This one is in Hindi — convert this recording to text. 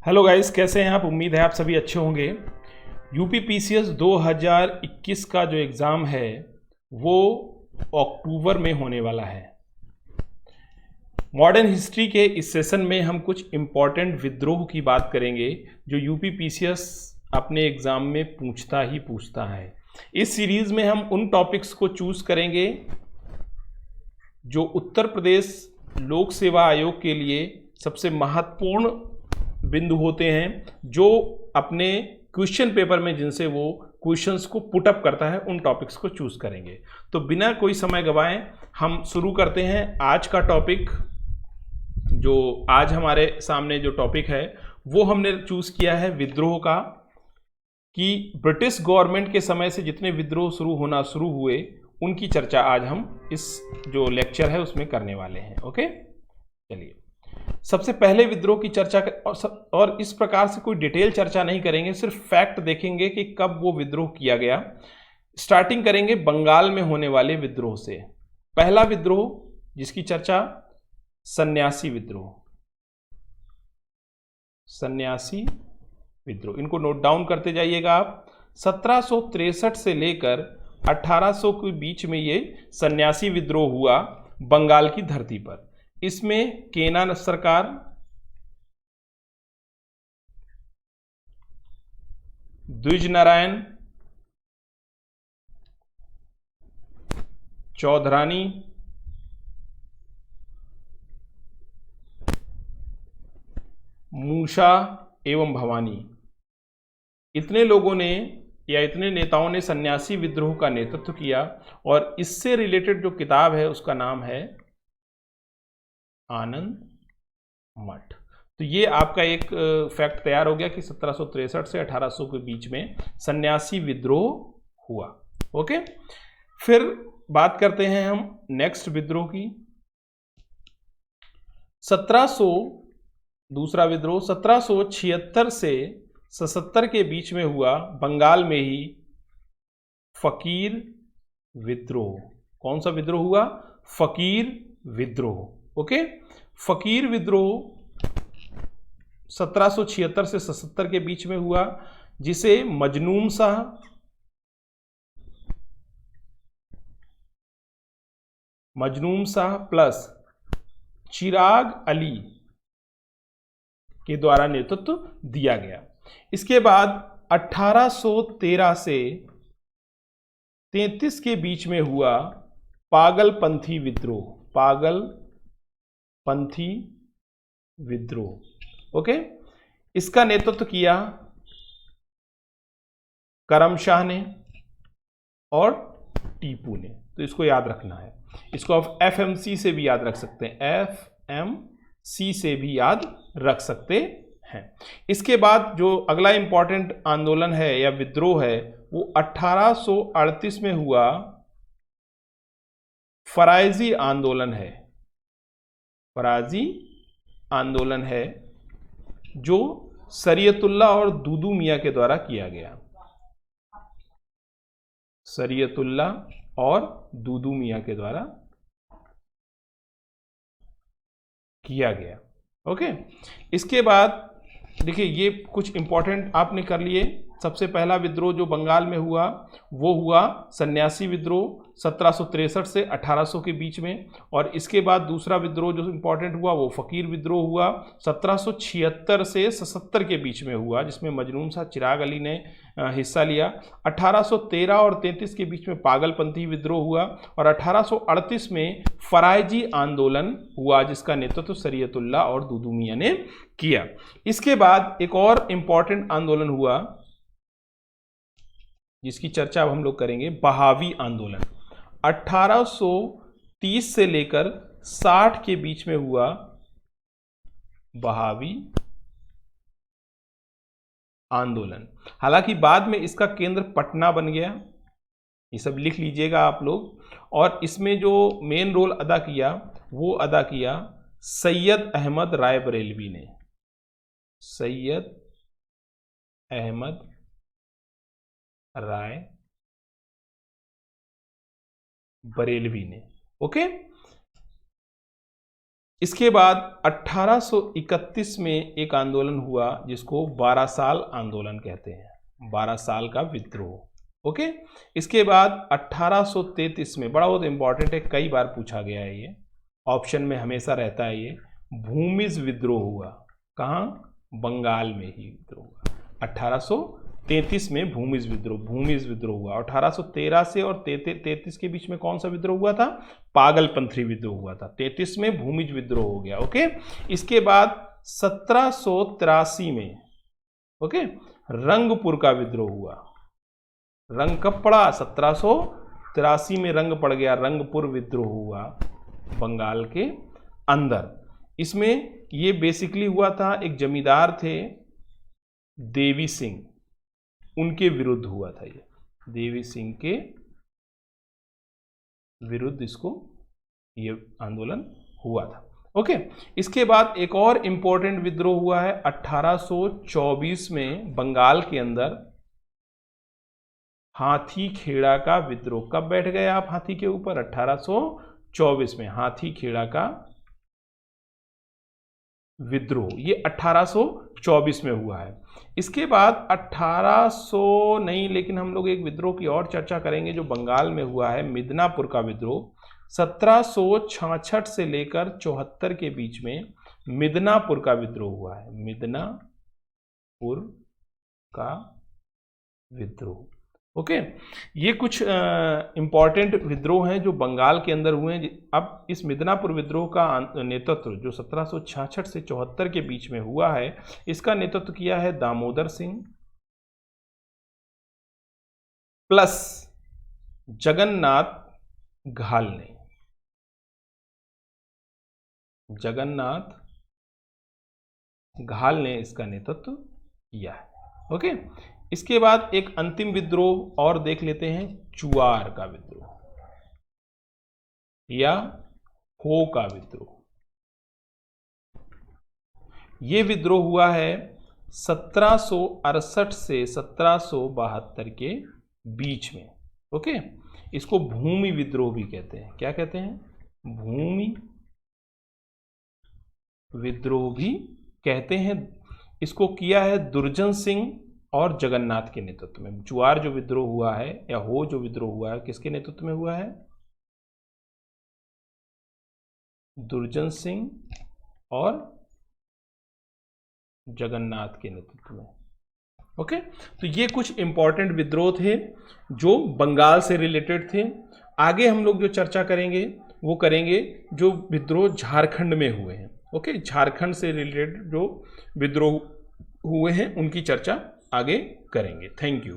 हेलो गाइस, कैसे हैं आप। उम्मीद है आप सभी अच्छे होंगे। यूपी पीसीएस 2021 का जो एग्ज़ाम है वो अक्टूबर में होने वाला है। मॉडर्न हिस्ट्री के इस सेशन में हम कुछ इम्पॉर्टेंट विद्रोह की बात करेंगे जो यूपी पीसीएस अपने एग्ज़ाम में पूछता है। इस सीरीज़ में हम उन टॉपिक्स को चूज़ करेंगे जो उत्तर प्रदेश लोक सेवा आयोग के लिए सबसे महत्वपूर्ण बिंदु होते हैं, जो अपने क्वेश्चन पेपर में जिनसे वो क्वेश्चंस को पुट अप करता है, उन टॉपिक्स को चूज करेंगे। तो बिना कोई समय गवाएं हम शुरू करते हैं आज का टॉपिक। जो आज हमारे सामने जो टॉपिक है वो हमने चूज किया है विद्रोह का, कि ब्रिटिश गवर्नमेंट के समय से जितने विद्रोह शुरू हुए उनकी चर्चा आज हम इस जो लेक्चर है उसमें करने वाले हैं। ओके, चलिए सबसे पहले विद्रोह की चर्चा और इस प्रकार से कोई डिटेल चर्चा नहीं करेंगे, सिर्फ फैक्ट देखेंगे कि कब वो विद्रोह किया गया। स्टार्टिंग करेंगे बंगाल में होने वाले विद्रोह से। पहला विद्रोह जिसकी चर्चा सन्यासी विद्रोह, इनको नोट डाउन करते जाइएगा आप। 1763 से लेकर 1800 के बीच में ये सन्यासी विद्रोह हुआ बंगाल की धरती पर। इसमें केना सरकार, द्विज नारायण, चौधरानी, मूषा एवं भवानी, इतने लोगों ने या इतने नेताओं ने सन्यासी विद्रोह का नेतृत्व किया। और इससे रिलेटेड जो किताब है उसका नाम है आनंद मठ। तो ये आपका एक फैक्ट तैयार हो गया कि 1763 से 1800 के बीच में सन्यासी विद्रोह हुआ। ओके, फिर बात करते हैं हम नेक्स्ट विद्रोह की। 1700 दूसरा विद्रोह 1776 से 77 के बीच में हुआ बंगाल में ही फकीर विद्रोह। कौन सा विद्रोह हुआ? फकीर विद्रोह। ओके, फकीर विद्रोह 1776 से 77 के बीच में हुआ, जिसे मजनून शाह प्लस चिराग अली के द्वारा नेतृत्व दिया गया। इसके बाद 1813 से 33 के बीच में हुआ पागलपंथी विद्रोह। ओके, इसका नेतृत्व किया करमशाह ने और टीपू ने। तो इसको याद रखना है। इसको आप एफएमसी से भी याद रख सकते हैं, एफएमसी से भी याद रख सकते हैं। इसके बाद जो अगला इंपॉर्टेंट आंदोलन है या विद्रोह है वो 1838 में हुआ फरायजी आंदोलन है, जो शरीयतुल्लाह और दूदू मियां के द्वारा किया गया। शरीयतुल्लाह और दूदू मियां के द्वारा किया गया। ओके, इसके बाद देखिए ये कुछ इंपॉर्टेंट आपने कर लिए। सबसे पहला विद्रोह जो बंगाल में हुआ वो हुआ सन्यासी विद्रोह 1763 से 1800 के बीच में। और इसके बाद दूसरा विद्रोह जो इंपॉर्टेंट हुआ वो फकीर विद्रोह हुआ 1776 से 77 के बीच में हुआ, जिसमें मजनून शाह चिराग अली ने हिस्सा लिया। 1813 और 33 के बीच में पागलपंथी विद्रोह हुआ और 1838 में फरायजी आंदोलन हुआ, जिसका नेतृत्व शरीयतुल्लाह और दूदू मियां ने किया। इसके बाद एक और इंपॉर्टेंट आंदोलन हुआ जिसकी चर्चा अब हम लोग करेंगे, बहावी आंदोलन। 1830 से लेकर 60 के बीच में हुआ बहावी आंदोलन। हालांकि बाद में इसका केंद्र पटना बन गया, ये सब लिख लीजिएगा आप लोग। और इसमें जो मेन रोल अदा किया वो अदा किया सैयद अहमद राय बरेलवी ने। सैयद अहमद राय बरेलवी ने। ओके, इसके बाद 1831 में एक आंदोलन हुआ जिसको 12 साल आंदोलन कहते हैं, 12 साल का विद्रोह। ओके, इसके बाद 1833 में, बड़ा बहुत इंपॉर्टेंट है, कई बार पूछा गया है, ये ऑप्शन में हमेशा रहता है, ये भूमिज विद्रोह हुआ। कहाँ? बंगाल में ही विद्रोह हुआ। 1833 में भूमिज विद्रोह हुआ। 1813 से और 33 के बीच में कौन सा विद्रोह हुआ था? पागलपंथी विद्रोह हुआ था। 33 में भूमिज विद्रोह हो गया। ओके, इसके बाद 1783 में, ओके, रंगपुर का विद्रोह हुआ। रंग कब पड़ा? 1783 में रंग पड़ गया, रंगपुर विद्रोह हुआ बंगाल के अंदर। इसमें ये बेसिकली हुआ था, एक जमींदार थे देवी सिंह, उनके विरुद्ध हुआ था। ये देवी सिंह के विरुद्ध इसको ये आंदोलन हुआ था। ओके, इसके बाद एक और इंपॉर्टेंट विद्रोह हुआ है 1824 में बंगाल के अंदर, हाथी खेड़ा का विद्रोह। कब बैठ गए आप हाथी के ऊपर? 1824 में हाथी खेड़ा का विद्रोह, ये 1824 में हुआ है। इसके बाद 1800 नहीं, लेकिन हम लोग एक विद्रोह की और चर्चा करेंगे जो बंगाल में हुआ है, मिदनापुर का विद्रोह। 1766 से लेकर 74 के बीच में मिदनापुर का विद्रोह हुआ है, मिदनापुर का विद्रोह। ओके, ये कुछ इंपॉर्टेंट विद्रोह हैं जो बंगाल के अंदर हुए हैं। अब इस मिदनापुर विद्रोह का नेतृत्व जो 1766 से 74 के बीच में हुआ है, इसका नेतृत्व किया है दामोदर सिंह प्लस जगन्नाथ घाल ने। जगन्नाथ घाल ने इसका नेतृत्व किया है। ओके, इसके बाद एक अंतिम विद्रोह और देख लेते हैं, चुआर का विद्रोह या हो का विद्रोह। यह विद्रोह हुआ है 1768 से 1772 के बीच में। ओके, इसको भूमि विद्रोह भी कहते हैं। क्या कहते हैं? भूमि विद्रोह भी कहते हैं। इसको किया है दुर्जन सिंह और जगन्नाथ के नेतृत्व में। चुआर जो विद्रोह हुआ है या हो जो विद्रोह हुआ है, किसके नेतृत्व में हुआ है? दुर्जन सिंह और जगन्नाथ के नेतृत्व में। ओके, तो ये कुछ इंपॉर्टेंट विद्रोह थे जो बंगाल से रिलेटेड थे। आगे हम लोग जो चर्चा करेंगे वो करेंगे जो विद्रोह झारखंड में हुए हैं। ओके, झारखंड से रिलेटेड जो विद्रोह हुए हैं उनकी चर्चा आगे करेंगे। Thank you.